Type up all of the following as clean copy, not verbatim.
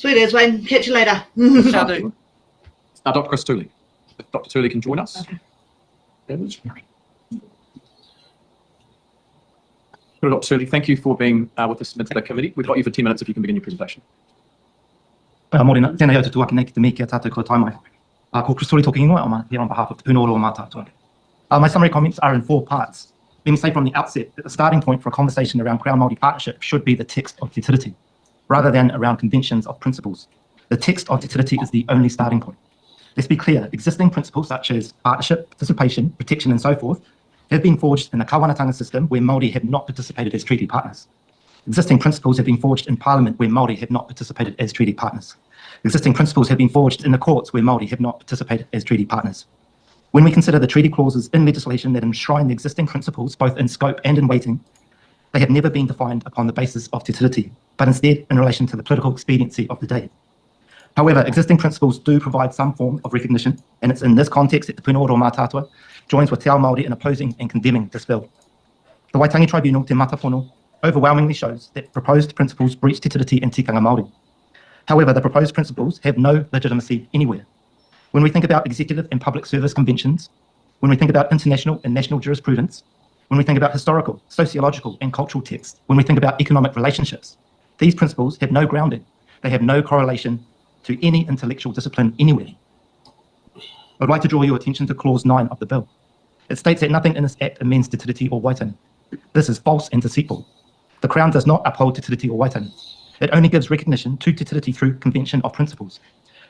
Sweet as, Wayne. Catch you later. Shall do. Dr. Chris Tooley. If Dr. Tooley can join us. Dr. Tooley, thank you for being with us into the committee. We've got you for 10 minutes if you can begin your presentation. Morena, tēnei au te tuaki nei ki te me kia tātou kua taimai. Ko Chris Tooley talking ingoa, I'm here on behalf of the Puna Ora o Mataatua. My summary comments are in 4 parts. Let me say from the outset that the starting point for a conversation around Crown Māori partnership should be the text of Te Tiriti, rather than around conventions of principles. The text of Te Tiriti is the only starting point. Let's be clear, existing principles such as partnership, participation, protection and so forth have been forged in the kawanatanga system where Māori have not participated as treaty partners. Existing principles have been forged in Parliament where Māori have not participated as treaty partners. Existing principles have been forged in the courts where Māori have not participated as treaty partners. When we consider the treaty clauses in legislation that enshrine the existing principles both in scope and in weighting, they have never been defined upon the basis of Te Tiriti, but instead in relation to the political expediency of the day. However, existing principles do provide some form of recognition, and it's in this context that the Puna Ora o Mataatua joins with Te Ao Māori in opposing and condemning this bill. The Waitangi Tribunal, Te Matapono, overwhelmingly shows that proposed principles breach Te Tiriti and tikanga Māori. However, the proposed principles have no legitimacy anywhere. When we think about executive and public service conventions, when we think about international and national jurisprudence, when we think about historical, sociological and cultural texts, when we think about economic relationships, these principles have no grounding. They have no correlation to any intellectual discipline anywhere. I'd like to draw your attention to Clause 9 of the bill. It states that nothing in this Act amends Te Tiriti or Waitangi. This is false and deceitful. The Crown does not uphold Te Tiriti or Waitangi. It only gives recognition to Te Tiriti through convention of principles.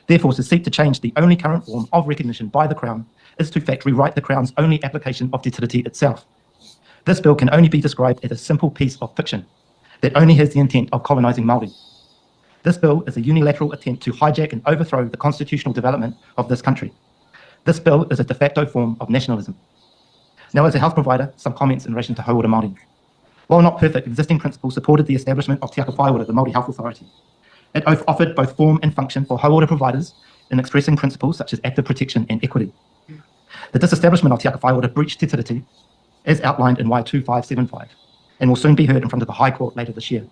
Therefore, to seek to change the only current form of recognition by the Crown is to fact rewrite the Crown's only application of Te Tiriti itself. This bill can only be described as a simple piece of fiction that only has the intent of colonising Māori. This bill is a unilateral attempt to hijack and overthrow the constitutional development of this country. This bill is a de facto form of nationalism. Now, as a health provider, some comments in relation to Hauora Māori. While not perfect, existing principles supported the establishment of Te Aka Whaiora, the Māori Health Authority. It offered both form and function for Hauora providers in expressing principles such as active protection and equity. The disestablishment of Te Aka Whaiora breached Te Tiriti, as outlined in Y2575, and will soon be heard in front of the High Court later this year.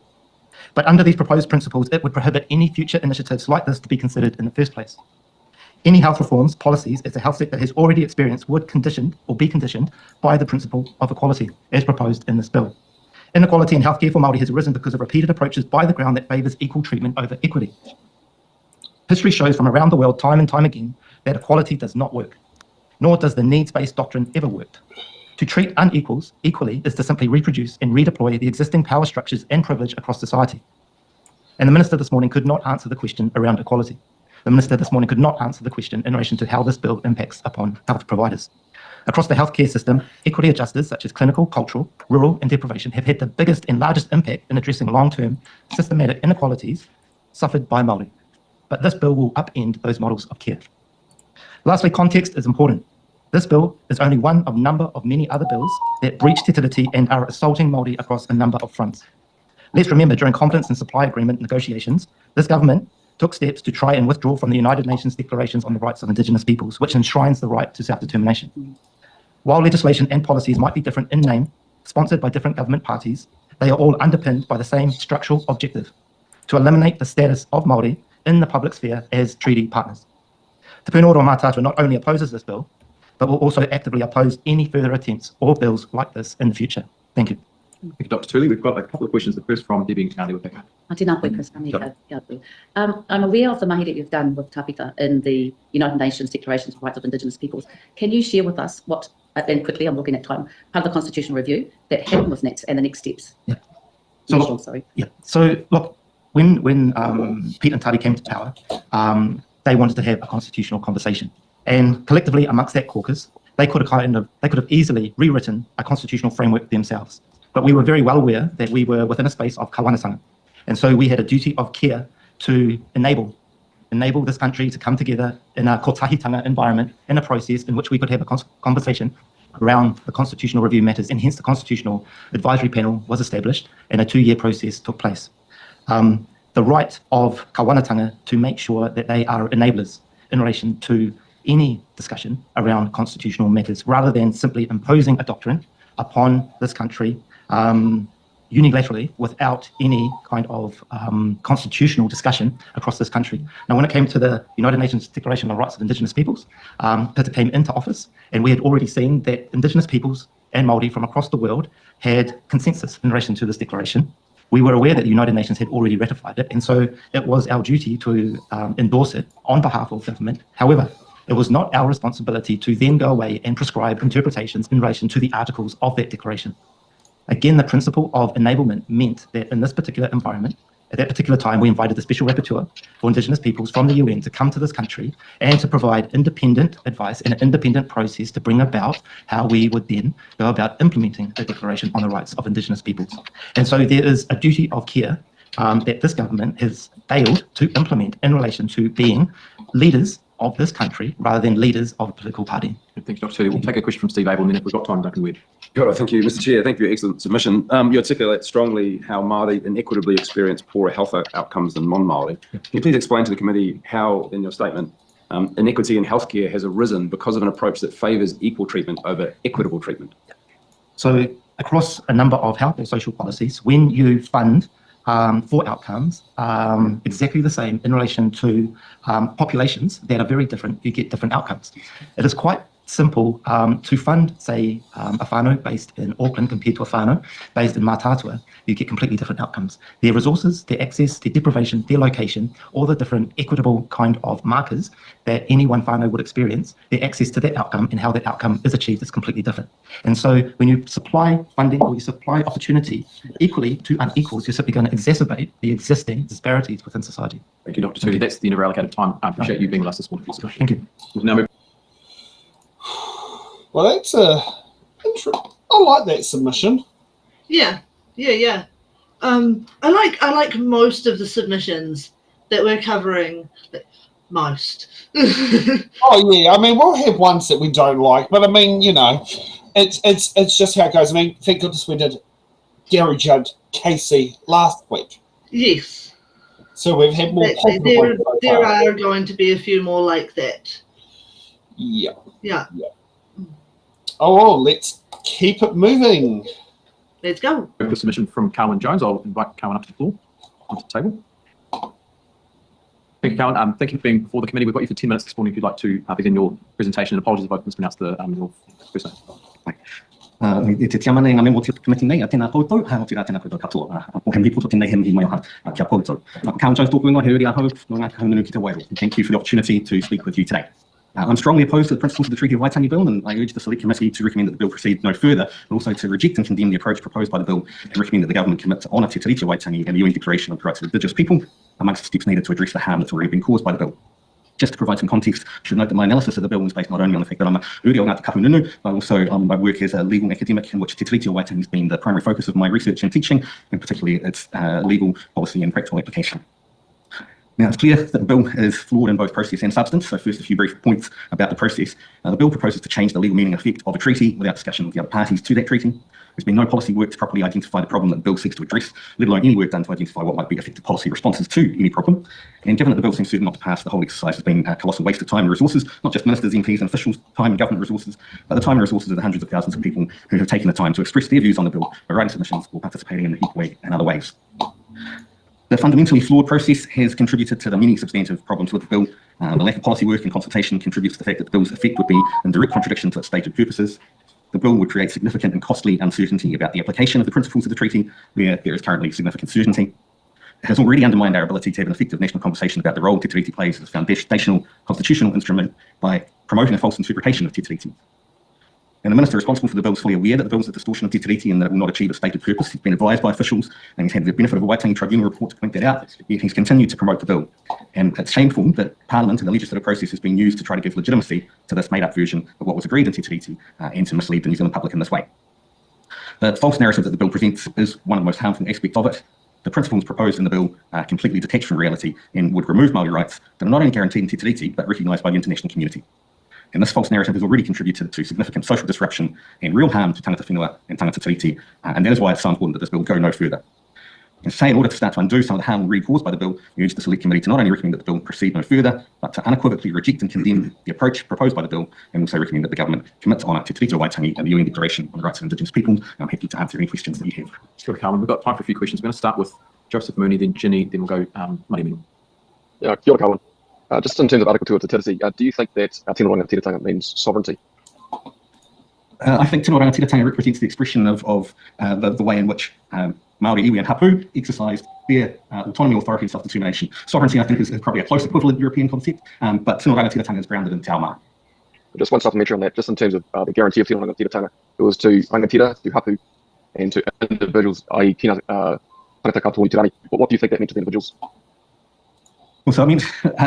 But under these proposed principles, it would prohibit any future initiatives like this to be considered in the first place. Any health reforms, policies, as the health sector has already experienced, would be conditioned by the principle of equality, as proposed in this bill. Inequality in healthcare for Māori has arisen because of repeated approaches by the Crown that favours equal treatment over equity. History shows from around the world time and time again that equality does not work, nor does the needs-based doctrine ever work. To treat unequals equally is to simply reproduce and redeploy the existing power structures and privilege across society. And the Minister this morning could not answer the question around equality. The Minister this morning could not answer the question in relation to how this bill impacts upon health providers. Across the healthcare system, equity adjusters such as clinical, cultural, rural and deprivation have had the biggest and largest impact in addressing long-term systematic inequalities suffered by Māori. But this bill will upend those models of care. Lastly, context is important. This bill is only one of a number of many other bills that breach Te Tiriti and are assaulting Māori across a number of fronts. Let's remember, during confidence and supply agreement negotiations, this government took steps to try and withdraw from the United Nations Declarations on the Rights of Indigenous Peoples, which enshrines the right to self-determination. While legislation and policies might be different in name, sponsored by different government parties, they are all underpinned by the same structural objective: to eliminate the status of Māori in the public sphere as treaty partners. The Puna Ora o Mataatua not only opposes this bill, but will also actively oppose any further attempts or bills like this in the future. Thank you. Thank you, Dr. Tooley. We've got a couple of questions. The first from Debbie Ngāti with Paaka. I'm aware of the mahi that you've done with Tāpita in the United Nations Declarations of Rights of Indigenous Peoples. Can you share with us what, and quickly, I'm looking at time, part of the constitutional review that happened with NEXT and the next steps? Yeah. So look, when Pete and Tari came to power, they wanted to have a constitutional conversation, and collectively amongst that caucus, they could have easily rewritten a constitutional framework themselves. But we were very well aware that we were within a space of kawanatanga, and so we had a duty of care to enable this country to come together in a kotahitanga environment, in a process in which we could have a conversation around the constitutional review matters, and hence the Constitutional Advisory Panel was established and a 2-year process took place. The right of kawanatanga to make sure that they are enablers in relation to any discussion around constitutional matters, rather than simply imposing a doctrine upon this country, unilaterally without any kind of constitutional discussion across this country. Now, when it came to the United Nations Declaration on the Rights of Indigenous Peoples, Pita came into office, and we had already seen that Indigenous peoples and Māori from across the world had consensus in relation to this declaration. We were aware that the United Nations had already ratified it, and so it was our duty to endorse it on behalf of government. However, it was not our responsibility to then go away and prescribe interpretations in relation to the articles of that declaration. Again, the principle of enablement meant that in this particular environment, at that particular time, we invited the Special Rapporteur for Indigenous Peoples from the UN to come to this country and to provide independent advice and an independent process to bring about how we would then go about implementing the Declaration on the Rights of Indigenous Peoples. And so there is a duty of care that this government has failed to implement in relation to being leaders of this country rather than leaders of a political party. Thank you, Dr. Turley. We'll take a question from Steve Abel, and then if we've got time, Duncan Weird. Kia ora, thank you, Mr. Chair. Thank you for your excellent submission. You articulate strongly how Māori inequitably experience poorer health outcomes than non-Māori. Can you please explain to the committee how, in your statement, inequity in healthcare has arisen because of an approach that favours equal treatment over equitable treatment? So across a number of health and social policies, when you fund for outcomes exactly the same in relation to populations that are very different, you get different outcomes. It is quite simple to fund, say, a whānau based in Auckland compared to a whānau based in Mataatua. You get completely different outcomes. Their resources, their access, their deprivation, their location, all the different equitable kind of markers that any one whānau would experience, their access to that outcome and how that outcome is achieved is completely different. And so when you supply funding or you supply opportunity equally to unequals, you're simply going to exacerbate the existing disparities within society. Thank you, Dr. Turley. That's the end of our allocated time. I appreciate you being with us this morning. Thank you. We'll now move. Well, that's I like that submission. Yeah. I like most of the submissions that we're covering. Most. Oh yeah, I mean we'll have ones that we don't like, but I mean it's just how it goes. I mean, thank goodness we did Gary Judd Casey last week. Yes. So we've had more positive ones so there far. are going to be a few more like that. Yeah. Oh well, let's keep it moving. Let's go. We have a submission from Carwyn Jones. I'll invite Carwyn up to the floor, onto the table. Thank you, Carwyn. Thank you for being before the committee. We've got you for 10 minutes this morning if you'd like to begin your presentation. And apologies if I've mispronounced your first name. Te tia mana ngā memo te committee nei, a tēnā koutou, o tira tēnā koutou katoa. O he mipoto tēnei he mihi mai aha kia koutou. Carwyn Jones tōku ingoa, he uri ahau, no ngā kahununu ki te wairo. Thank you for the opportunity to speak with you today. I'm strongly opposed to the principles of the Treaty of Waitangi Bill, and I urge the Select Committee to recommend that the bill proceed no further, but also to reject and condemn the approach proposed by the bill and recommend that the government commit to honour Te Tiriti o Waitangi and the UN Declaration on the Rights of Indigenous People, amongst the steps needed to address the harm that's already been caused by the bill. Just to provide some context, I should note that my analysis of the bill was based not only on the fact that I'm a uri o Ngāti Kahununu, but also on my work as a legal academic in which Te Tiriti o Waitangi has been the primary focus of my research and teaching, and particularly its legal policy and practical application. Now, it's clear that the bill is flawed in both process and substance, so first a few brief points about the process. The bill proposes to change the legal meaning and effect of a treaty without discussion with the other parties to that treaty. There's been no policy work to properly identify the problem that the bill seeks to address, let alone any work done to identify what might be effective policy responses to any problem. And given that the bill seems certain not to pass, the whole exercise has been a colossal waste of time and resources, not just ministers, MPs and officials' time and government resources, but the time and resources of the hundreds of thousands of people who have taken the time to express their views on the bill by writing submissions or participating in the heat way and other ways. The fundamentally flawed process has contributed to the many substantive problems with the bill. The lack of policy work and consultation contributes to the fact that the bill's effect would be in direct contradiction to its stated purposes. The bill would create significant and costly uncertainty about the application of the principles of the treaty, where there is currently significant certainty. It has already undermined our ability to have an effective national conversation about the role Te Tiriti plays as a foundational constitutional instrument by promoting a false interpretation of Te Tiriti. And the minister responsible for the bill is fully aware that the bill is a distortion of Te Tiriti and that it will not achieve its stated purpose. He's been advised by officials and he's had the benefit of a Waitangi Tribunal report to point that out, yet he's continued to promote the bill. And it's shameful that Parliament and the legislative process has been used to try to give legitimacy to this made-up version of what was agreed in Te Tiriti and to mislead the New Zealand public in this way. The false narrative that the bill presents is one of the most harmful aspects of it. The principles proposed in the bill are completely detached from reality and would remove Māori rights that are not only guaranteed in Te Tiriti, but recognised by the international community. And this false narrative has already contributed to significant social disruption and real harm to tangata whenua and tangata tiriti, and that is why it's so important that this bill go no further. say, in order to start to undo some of the harm already caused by the bill, we urge the Select Committee to not only recommend that the bill proceed no further, but to unequivocally reject and condemn the approach proposed by the bill, and also recommend that the government commit to honour Te Tiriti o Waitangi and the UN Declaration on the Rights of Indigenous Peoples. I'm happy to answer any questions that you have. Sure, Carmen. We've got time for a few questions. We're going to start with Joseph Mooney, then Ginny, then we'll go Marimino. Yeah, kia ora, Carmen. Just in terms of Article 2 of Te Tiriti, do you think that Tino Rangatiratanga means sovereignty? I think Tino Rangatiratanga represents the expression of the way in which Māori, iwi and hapu exercised their autonomy, authority and self-determination. Sovereignty, I think, is probably a close equivalent European concept, but Tino Rangatiratanga is grounded in Te Ao Mā. Just one supplementary on that, just in terms of the guarantee of Tino Rangatiratanga, it was to rangatira, to hapu, and to individuals, i.e. Kina tangata katoa Te Rani. What do you think that meant to the individuals? Well, so I mean,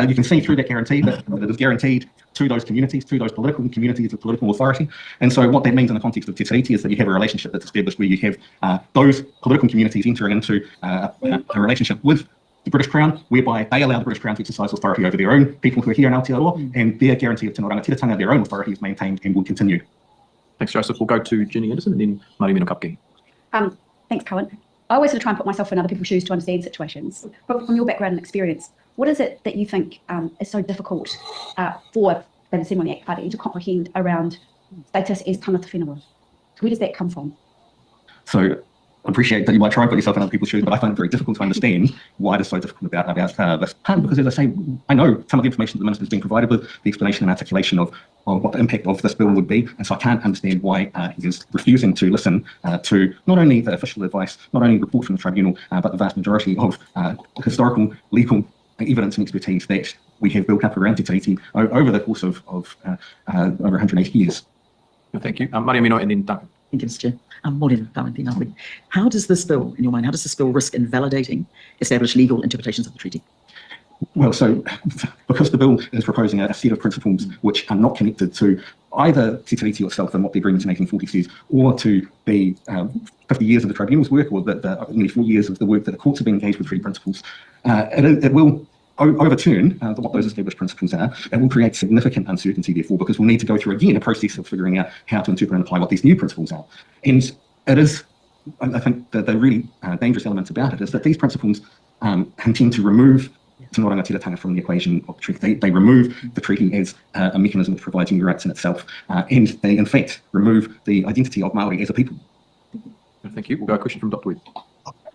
you can see through that guarantee that it is guaranteed to those communities, to those political communities of political authority. And so what that means in the context of Te Tiriti is that you have a relationship that's established where you have those political communities entering into a relationship with the British Crown, whereby they allow the British Crown to exercise authority over their own people who are here in Aotearoa, and their guarantee of Tino Rangatiratanga, their own authority, is maintained and will continue. Thanks, Joseph. We'll go to Ginny Anderson and then Marimino Kapke. Thanks, Cohen. I always sort of try and put myself in other people's shoes to understand situations. From your background and experience, what is it that you think is so difficult for the Assembly Act Party to comprehend around status as tangata whenua? Where does that come from? So I appreciate that you might try and put yourself in other people's shoes, but I find it very difficult to understand why it is so difficult about this. Partly because, as I say, I know some of the information that the Minister has been provided with, the explanation and articulation of what the impact of this bill would be, and so I can't understand why he is refusing to listen to not only the official advice, not only report from the tribunal, but the vast majority of historical, legal evidence and expertise that we have built up around Te Tiriti over the course of over 180 years. Thank you. Marimino and then Duncan. Thank you, Mr. Chair. Morena, how does this bill, in your mind, how does this bill risk invalidating established legal interpretations of the treaty? Well, so because the bill is proposing a set of principles which are not connected to either Te Tiriti itself and what the agreement in 1840 says, or to the 50 years of the tribunal's work, or the nearly 4 years of the work that the courts have been engaged with treaty principles, it will overturn what those established principles are. It will create significant uncertainty, therefore, because we'll need to go through again a process of figuring out how to interpret and apply what these new principles are. And it is, I think, the really dangerous element about it is that these principles intend to remove Te Rangatiratanga from the equation of the treaty. They remove the treaty as a mechanism that provides human rights in itself, and they, in fact, remove the identity of Māori as a people. Thank you. We'll go a question from Dr. Webb.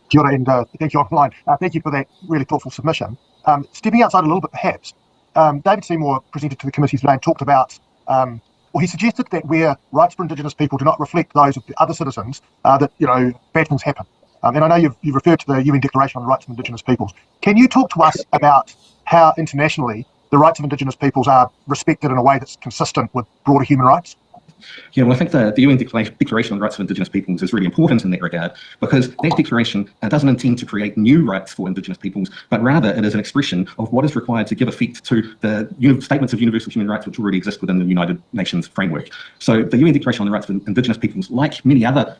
Kia ora, and thank you online. Thank you for that really thoughtful submission. Stepping outside a little bit, perhaps, David Seymour presented to the committee today and talked about, he suggested that where rights for Indigenous people do not reflect those of the other citizens, that, bad things happen. And I know you've referred to the UN Declaration on the Rights of Indigenous Peoples. Can you talk to us about how internationally the rights of Indigenous peoples are respected in a way that's consistent with broader human rights? Yeah, well, I think the UN Declaration on the Rights of Indigenous Peoples is really important in that regard, because that declaration doesn't intend to create new rights for Indigenous peoples, but rather it is an expression of what is required to give effect to the statements of universal human rights which already exist within the United Nations framework. So the UN Declaration on the Rights of Indigenous Peoples, like many other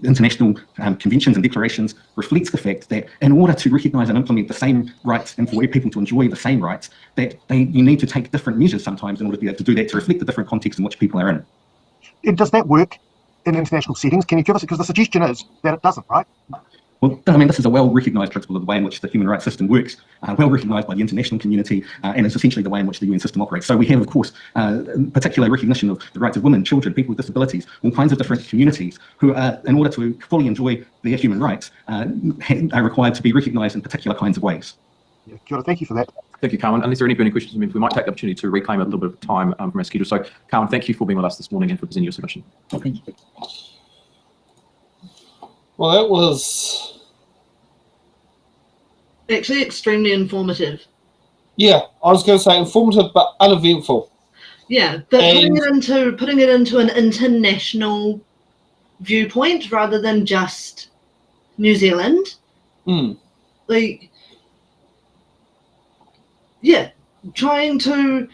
international conventions and declarations, reflects the fact that in order to recognise and implement the same rights and for people to enjoy the same rights, that you need to take different measures sometimes in order to be able to do that, to reflect the different contexts in which people are in. And does that work in international settings? Can you give us, because the suggestion is that it doesn't, right? Well, I mean, this is a well-recognised principle of the way in which the human rights system works, well recognised by the international community, and it's essentially the way in which the UN system operates. So we have, of course, particular recognition of the rights of women, children, people with disabilities, all kinds of different communities who, in order to fully enjoy their human rights, are required to be recognised in particular kinds of ways. Yeah, kia ora, thank you for that. Thank you, Carmen. Unless there are any burning questions, we might take the opportunity to reclaim a little bit of time from our schedule. So, Carmen, thank you for being with us this morning and for presenting your submission. Thank you. Well, that was Actually, extremely informative. Yeah, I was going to say informative but uneventful. Yeah, but And- putting it into an international viewpoint rather than just New Zealand, like, yeah, trying to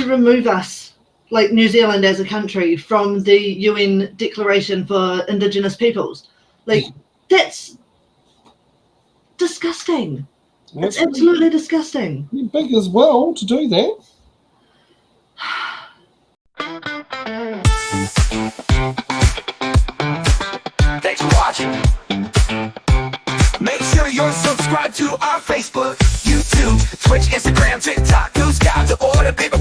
remove us, like New Zealand as a country, from the UN Declaration for Indigenous Peoples, like, that's disgusting. It's absolutely disgusting. Big as well to do that. Thanks for watching. you're subscribed to our Facebook, YouTube, Twitch, Instagram, TikTok, News Guide, The Order, Paper